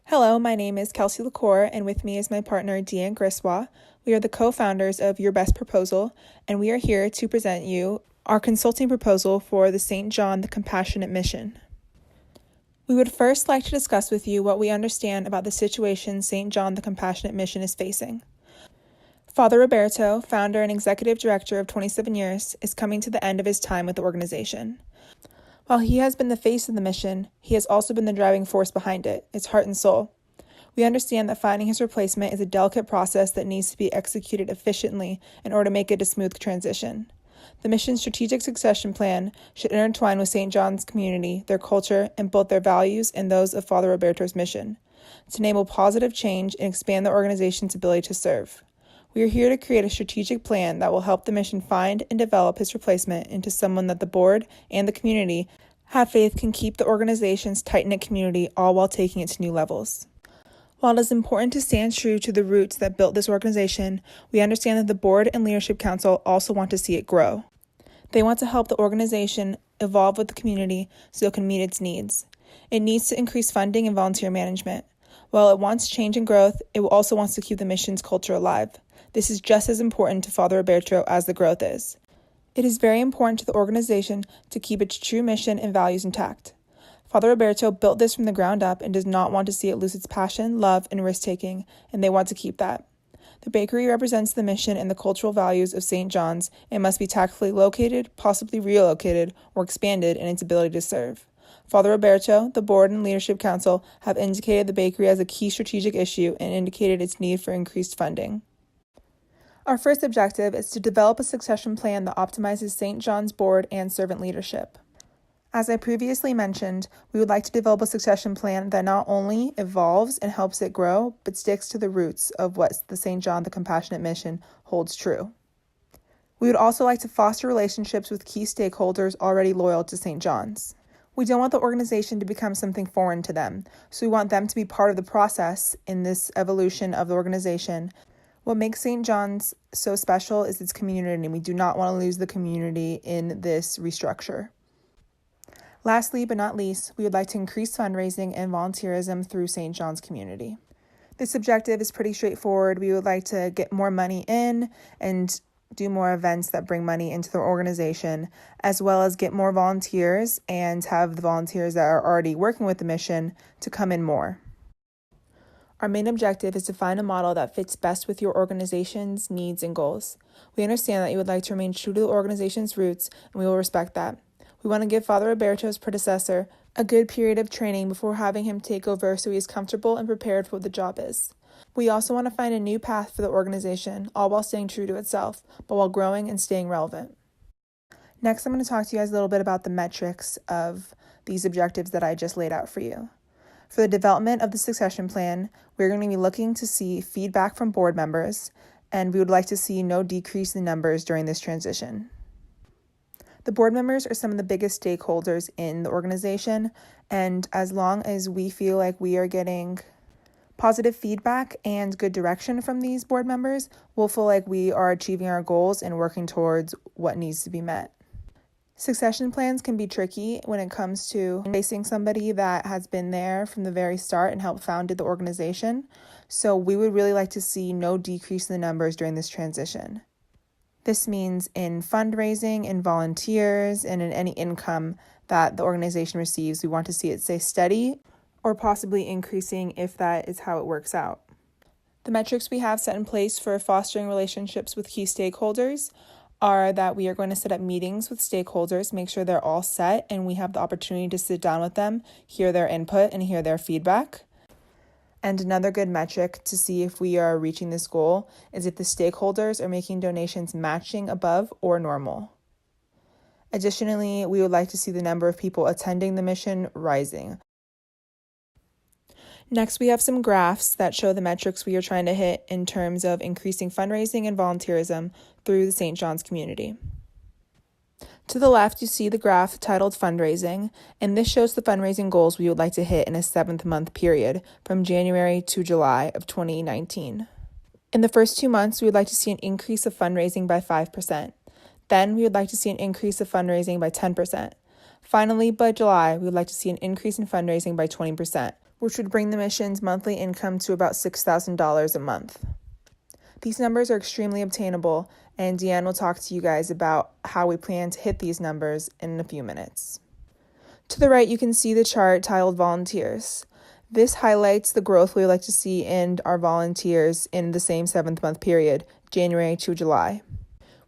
Hello, my name is Kelsey LaCour, and with me is my partner, Deanne Griswold. We are the co-founders of Your Best Proposal, and we are here to present you our consulting proposal for the St. John the Compassionate Mission. We would first like to discuss with you what we understand about the situation St. John the Compassionate Mission is facing. Father Roberto, founder and executive director of 27 years, is coming to the end of his time with the organization. While he has been the face of the mission, he has also been the driving force behind it, its heart and soul. We understand that finding his replacement is a delicate process that needs to be executed efficiently in order to make it a smooth transition. The mission's strategic succession plan should intertwine with St. John's community, their culture, and both their values and those of Father Roberto's mission, to enable positive change and expand the organization's ability to serve. We are here to create a strategic plan that will help the mission find and develop his replacement into someone that the board and the community have faith can keep the organization's tight-knit community all while taking it to new levels. While it is important to stand true to the roots that built this organization, we understand that the board and leadership council also want to see it grow. They want to help the organization evolve with the community so it can meet its needs. It needs to increase funding and volunteer management. While it wants change and growth, it also wants to keep the mission's culture alive. This is just as important to Father Roberto as the growth is. It is very important to the organization to keep its true mission and values intact. Father Roberto built this from the ground up and does not want to see it lose its passion, love, and risk-taking, and they want to keep that. The bakery represents the mission and the cultural values of St. John's and must be tactfully located, possibly relocated, or expanded in its ability to serve. Father Roberto, the board, and leadership council have indicated the bakery as a key strategic issue and indicated its need for increased funding. Our first objective is to develop a succession plan that optimizes St. John's board and servant leadership. As I previously mentioned, we would like to develop a succession plan that not only evolves and helps it grow, but sticks to the roots of what the St. John the Compassionate Mission holds true. We would also like to foster relationships with key stakeholders already loyal to St. John's. We don't want the organization to become something foreign to them, so we want them to be part of the process in this evolution of the organization. What makes St. John's so special is its community, and we do not want to lose the community in this restructure. Lastly, but not least, we would like to increase fundraising and volunteerism through St. John's community. This objective is pretty straightforward. We would like to get more money in and do more events that bring money into the organization, as well as get more volunteers and have the volunteers that are already working with the mission to come in more. Our main objective is to find a model that fits best with your organization's needs and goals. We understand that you would like to remain true to the organization's roots, and we will respect that. We want to give Father Roberto's predecessor a good period of training before having him take over so he is comfortable and prepared for what the job is. We also want to find a new path for the organization, all while staying true to itself, but while growing and staying relevant. Next, I'm going to talk to you guys a little bit about the metrics of these objectives that I just laid out for you. For the development of the succession plan, we're going to be looking to see feedback from board members, and we would like to see no decrease in numbers during this transition. The board members are some of the biggest stakeholders in the organization, and as long as we feel like we are getting positive feedback and good direction from these board members, we'll feel like we are achieving our goals and working towards what needs to be met. Succession plans can be tricky when it comes to facing somebody that has been there from the very start and helped founded the organization. So we would really like to see no decrease in the numbers during this transition. This means in fundraising, in volunteers, and in any income that the organization receives, we want to see it stay steady or possibly increasing if that is how it works out. The metrics we have set in place for fostering relationships with key stakeholders are that we are going to set up meetings with stakeholders, make sure they're all set, and we have the opportunity to sit down with them, hear their input, and hear their feedback. And another good metric to see if we are reaching this goal is if the stakeholders are making donations matching above or normal. Additionally, we would like to see the number of people attending the mission rising. Next, we have some graphs that show the metrics we are trying to hit in terms of increasing fundraising and volunteerism through the St. John's community. To the left, you see the graph titled Fundraising, and this shows the fundraising goals we would like to hit in a 7-month period from January to July of 2019. In the first 2 months, we would like to see an increase of fundraising by 5%. Then, we would like to see an increase of fundraising by 10%. Finally, by July, we would like to see an increase in fundraising by 20%, which would bring the mission's monthly income to about $6,000 a month. These numbers are extremely obtainable, and Deanne will talk to you guys about how we plan to hit these numbers in a few minutes. To the right, you can see the chart titled Volunteers. This highlights the growth we would like to see in our volunteers in the same 7th-month period, January to July.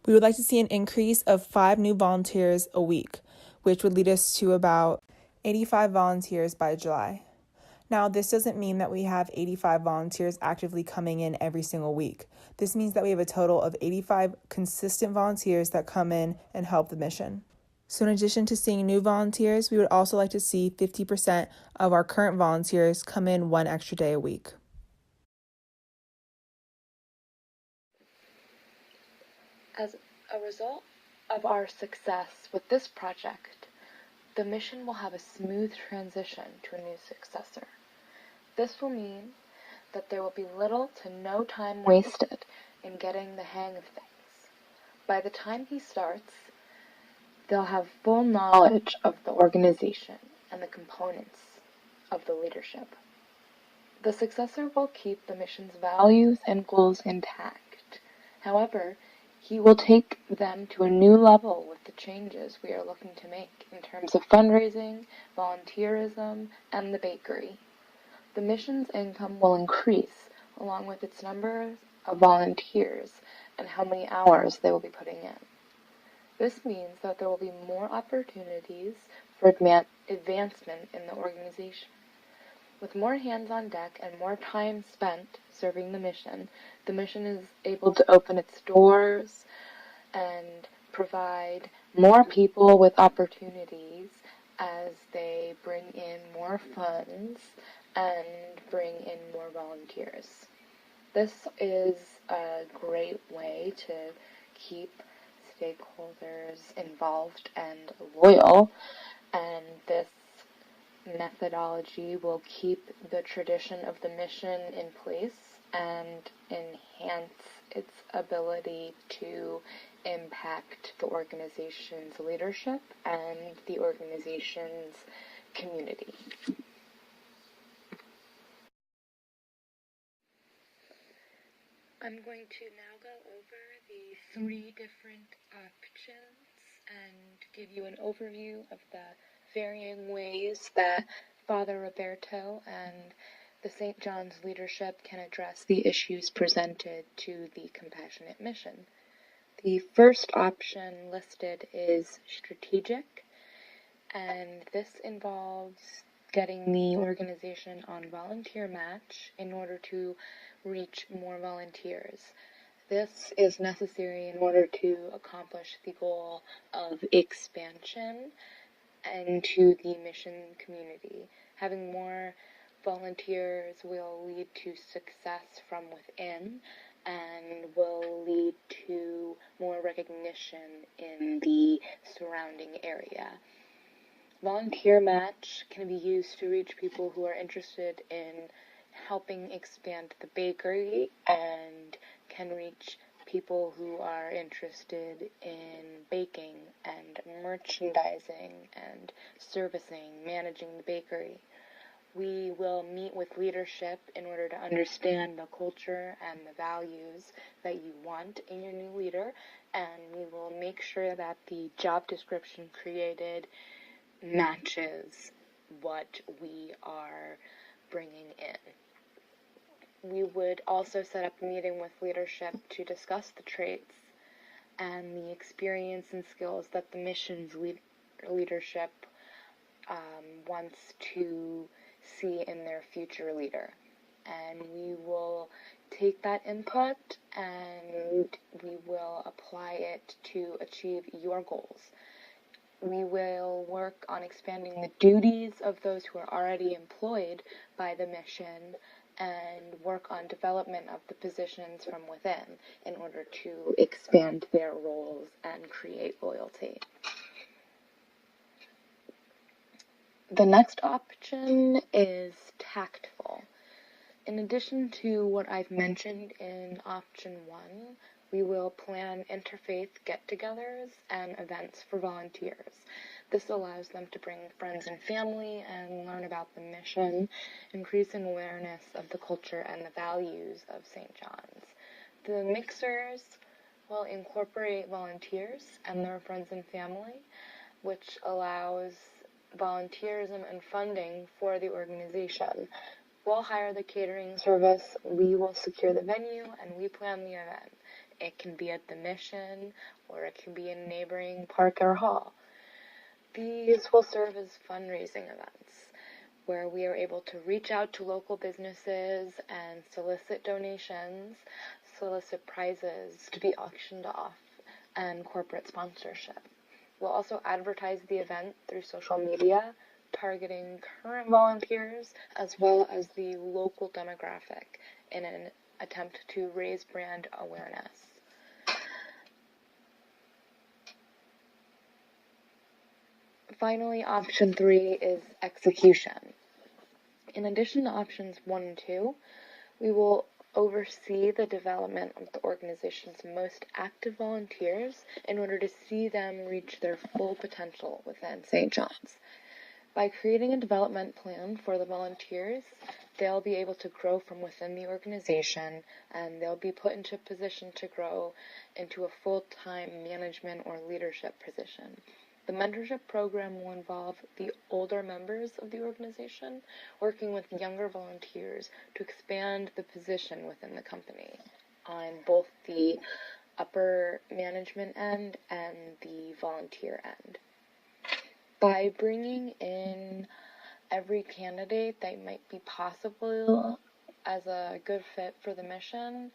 We would like to see an increase of 5 new volunteers a week, which would lead us to about 85 volunteers by July. Now, this doesn't mean that we have 85 volunteers actively coming in every single week. This means that we have a total of 85 consistent volunteers that come in and help the mission. So in addition to seeing new volunteers, we would also like to see 50% of our current volunteers come in 1 extra day a week. As a result of our success with this project, the mission will have a smooth transition to a new successor. This will mean that there will be little to no time wasted in getting the hang of things. By the time he starts, they'll have full knowledge of the organization and the components of the leadership. The successor will keep the mission's values and goals intact. However, he will take them to a new level with the changes we are looking to make in terms of fundraising, volunteerism, and the bakery. The mission's income will increase along with its number of volunteers and how many hours they will be putting in. This means that there will be more opportunities for advancement in the organization. With more hands on deck and more time spent serving the mission is able to open its doors and provide more people with opportunities as they bring in more funds and bring in more volunteers. This is a great way to keep stakeholders involved and loyal, and this methodology will keep the tradition of the mission in place and enhance its ability to impact the organization's leadership and the organization's community. I'm going to now go over the 3 different options and give you an overview of the varying ways that Father Roberto and the St. John's leadership can address the issues presented to the Compassionate Mission. The first option listed is strategic, and this involves getting the organization on Volunteer Match in order to reach more volunteers. This is necessary in order to accomplish the goal of expansion into the mission community. Having more volunteers will lead to success from within and will lead to more recognition in the surrounding area. Volunteer Match can be used to reach people who are interested in helping expand the bakery and can reach people who are interested in baking and merchandising and servicing, managing the bakery. We will meet with leadership in order to understand the culture and the values that you want in your new leader, and we will make sure that the job description created matches what we are bringing in. We would also set up a meeting with leadership to discuss the traits and the experience and skills that the mission's leadership wants to see in their future leader. And we will take that input and we will apply it to achieve your goals. We will work on expanding the duties of those who are already employed by the mission and work on development of the positions from within in order to expand their roles and create loyalty. The next option is tactful. In addition to what I've mentioned in option 1, we will plan interfaith get-togethers and events for volunteers. This allows them to bring friends and family and learn about the mission, increasing awareness of the culture and the values of St. John's. The mixers will incorporate volunteers and their friends and family, which allows volunteerism and funding for the organization. We'll hire the catering service, we will secure the venue, and we plan the event. It can be at the Mission, or it can be in a neighboring park or hall. These will serve as fundraising events, where we are able to reach out to local businesses and solicit donations, solicit prizes to be auctioned off, and corporate sponsorship. We'll also advertise the event through social media, targeting current volunteers as well as the local demographic in an attempt to raise brand awareness. Finally, option 3 is execution. In addition to options 1 and 2, we will oversee the development of the organization's most active volunteers in order to see them reach their full potential within St. John's. By creating a development plan for the volunteers, they'll be able to grow from within the organization, and they'll be put into a position to grow into a full-time management or leadership position. The mentorship program will involve the older members of the organization working with younger volunteers to expand the position within the company on both the upper management end and the volunteer end. By bringing in every candidate that might be possible as a good fit for the mission,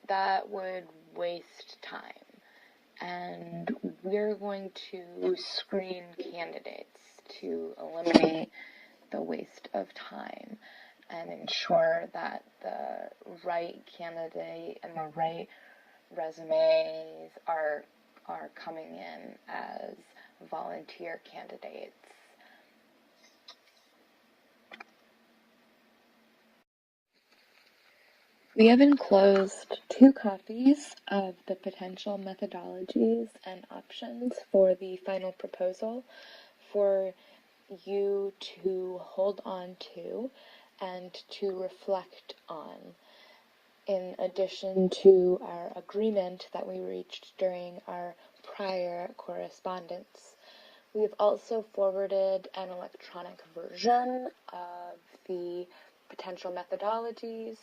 that would waste time. And we're going to screen candidates to eliminate the waste of time and ensure that the right candidate and the right resumes are coming in as volunteer candidates. We have enclosed 2 copies of the potential methodologies and options for the final proposal for you to hold on to and to reflect on, in addition to our agreement that we reached during our prior correspondence. We've also forwarded an electronic version of the potential methodologies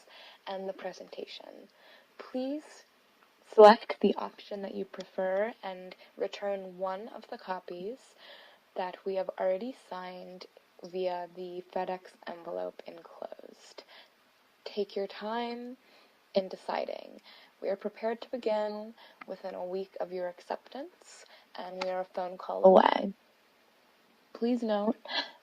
and the presentation. Please select the option that you prefer and return one of the copies that we have already signed via the FedEx envelope enclosed. Take your time in deciding. We are prepared to begin within a week of your acceptance, and we are a phone call away. Please note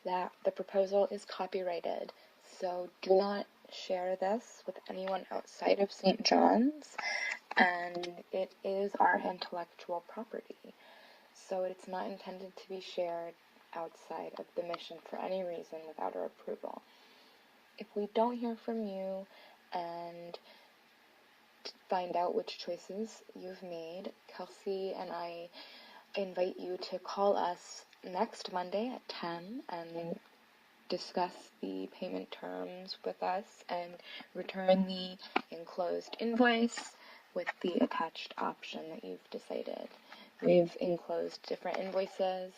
that the proposal is copyrighted, so do not share this with anyone outside of St. John's, and it is our intellectual property, so it's not intended to be shared outside of the mission for any reason without our approval. If we don't hear from you and find out which choices you've made, Kelsey and I invite you to call us next Monday at 10 and discuss the payment terms with us and return the enclosed invoice with the attached option that you've decided. We've enclosed different invoices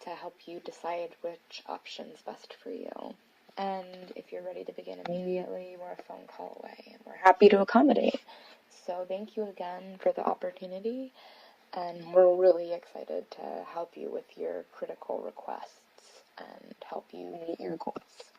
to help you decide which option's best for you. And if you're ready to begin immediately, we're a phone call away, and we're happy to accommodate. So thank you again for the opportunity, and we're really excited to help you with your critical requests and help you meet your goals.